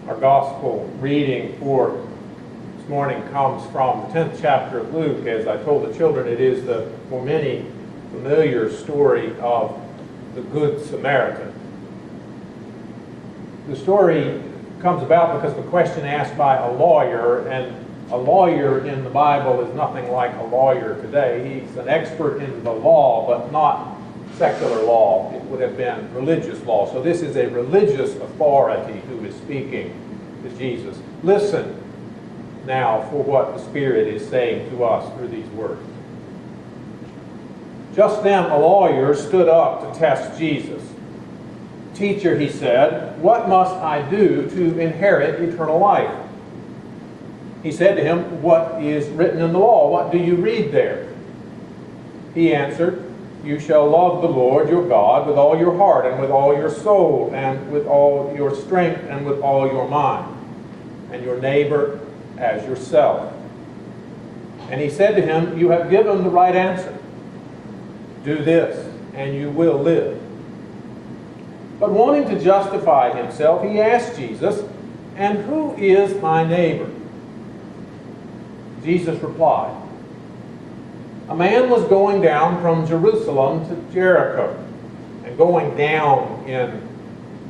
Our gospel reading for this morning comes from the 10th chapter of Luke. As I told the children, it is the, for many, familiar story of the Good Samaritan. The story comes about because of a question asked by a lawyer, and a lawyer in the Bible is nothing like a lawyer today. He's an expert in the law, but not secular law. It would have been religious law. So this is a religious authority who is speaking to Jesus. Listen now for what the Spirit is saying to us through these words. Just then a lawyer stood up to test Jesus. "Teacher," he said, "what must I do to inherit eternal life?" He said to him, "What is written in the law? What do you read there?" He answered, "You shall love the Lord your God with all your heart and with all your soul and with all your strength and with all your mind, and your neighbor as yourself." And he said to him, "You have given the right answer. Do this, and you will live." But wanting to justify himself, he asked Jesus, "And who is my neighbor?" Jesus replied, "A man was going down from Jerusalem to Jericho." And going down in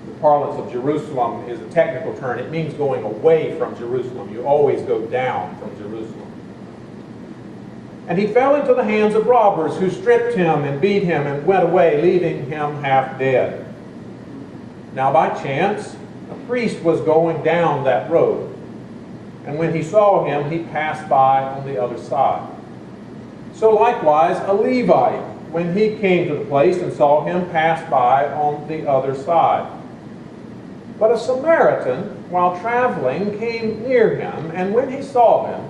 the parlance of Jerusalem is a technical term. It means going away from Jerusalem. You always go down from Jerusalem. "And he fell into the hands of robbers, who stripped him and beat him and went away, leaving him half dead. Now by chance, a priest was going down that road, and when he saw him, he passed by on the other side. So likewise a Levite, when he came to the place and saw him, passed by on the other side. But a Samaritan, while traveling, came near him, and when he saw him,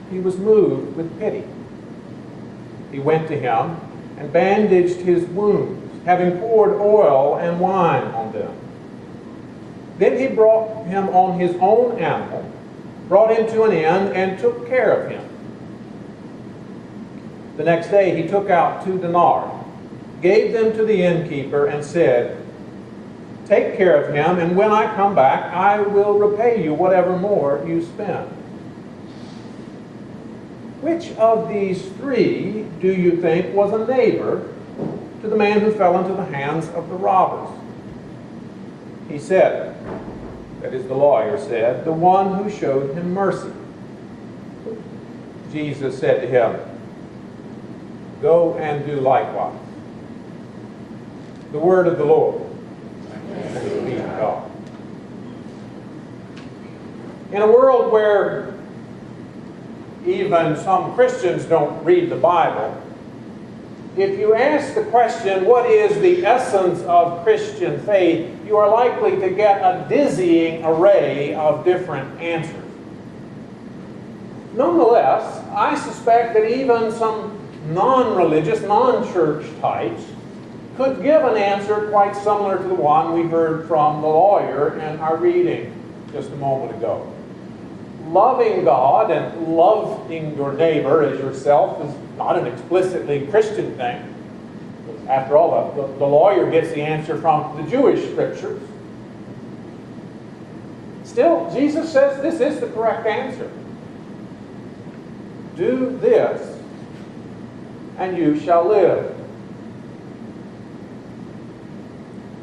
he was moved with pity. He went to him and bandaged his wounds, having poured oil and wine on them. Then he brought him on his own animal, brought him to an inn, and took care of him. The next day he took out 2 denarii, gave them to the innkeeper, and said, 'Take care of him, and when I come back, I will repay you whatever more you spend.' Which of these 3 do you think was a neighbor to the man who fell into the hands of the robbers?" He said, that is, the lawyer said, "The one who showed him mercy." Jesus said to him, "Go and do likewise." The word of the Lord. Thanks be to God. In a world where even some Christians don't read the Bible, if you ask the question, what is the essence of Christian faith, you are likely to get a dizzying array of different answers. Nonetheless, I suspect that even some non-religious, non-church types could give an answer quite similar to the one we heard from the lawyer in our reading just a moment ago. Loving God and loving your neighbor as yourself is not an explicitly Christian thing. After all, the lawyer gets the answer from the Jewish scriptures. Still, Jesus says this is the correct answer. Do this, and you shall live.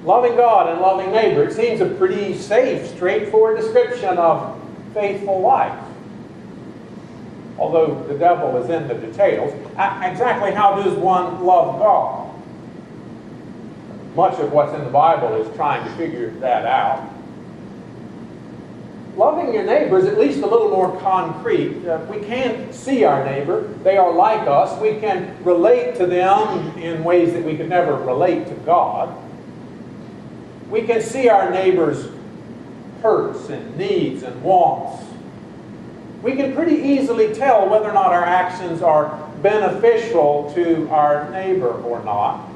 Loving God and loving neighbor, it seems a pretty safe, straightforward description of faithful life. Although the devil is in the details. Exactly how does one love God? Much of what's in the Bible is trying to figure that out. Loving your neighbor is at least a little more concrete. We can't see our neighbor. They are like us. We can relate to them in ways that we could never relate to God. We can see our neighbor's hurts and needs and wants. We can pretty easily tell whether or not our actions are beneficial to our neighbor or not.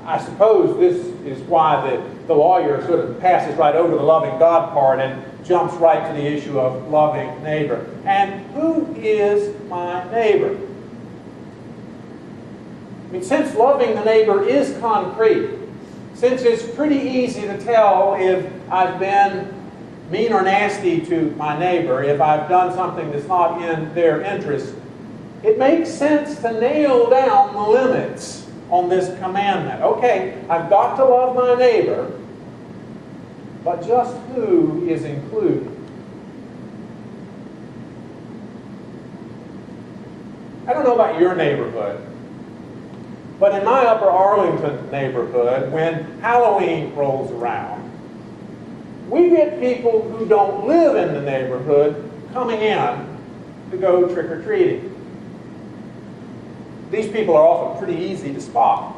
I suppose this is why the lawyer sort of passes right over the loving God part and jumps right to the issue of loving neighbor. And who is my neighbor? I mean, since loving the neighbor is concrete, Since it's pretty easy to tell if I've been mean or nasty to my neighbor, if I've done something that's not in their interest, it makes sense to nail down the limits on this commandment. Okay, I've got to love my neighbor, but just who is included? I don't know about your neighborhood, but in my Upper Arlington neighborhood, when Halloween rolls around, we get people who don't live in the neighborhood coming in to go trick-or-treating. These people are often pretty easy to spot.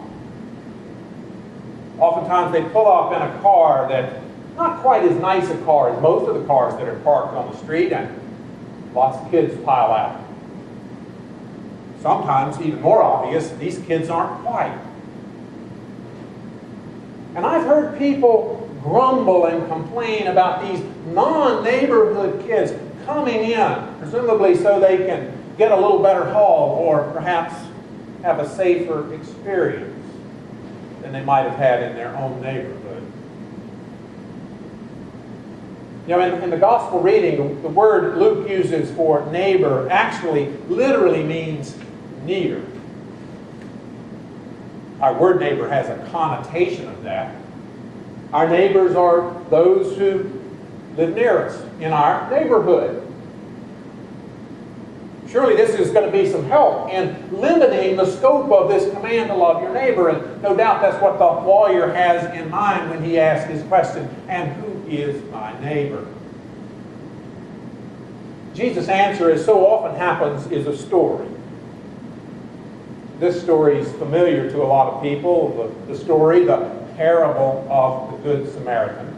Oftentimes they pull up in a car that's not quite as nice a car as most of the cars that are parked on the street, and lots of kids pile out. Sometimes, even more obvious, these kids aren't white. And I've heard people grumble and complain about these non-neighborhood kids coming in, presumably so they can get a little better haul or perhaps have a safer experience than they might have had in their own neighborhood. You know, in the gospel reading, the word Luke uses for neighbor actually literally means near. Our word neighbor has a connotation of that. Our neighbors are those who live near us in our neighborhood. Surely this is going to be some help in limiting the scope of this command to love your neighbor, and no doubt that's what the lawyer has in mind when he asks his question, and who is my neighbor? Jesus' answer, as so often happens, is a story. This story is familiar to a lot of people, the story, the parable of the Good Samaritan.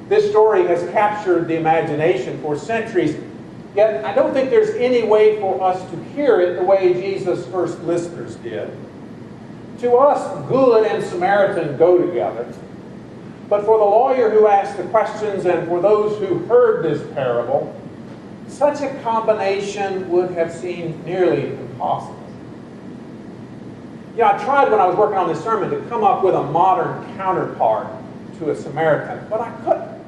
This story has captured the imagination for centuries, yet I don't think there's any way for us to hear it the way Jesus' first listeners did. To us, good and Samaritan go together. But for the lawyer who asked the questions and for those who heard this parable, such a combination would have seemed nearly impossible. Yeah, I tried when I was working on this sermon to come up with a modern counterpart to a Samaritan, but I couldn't.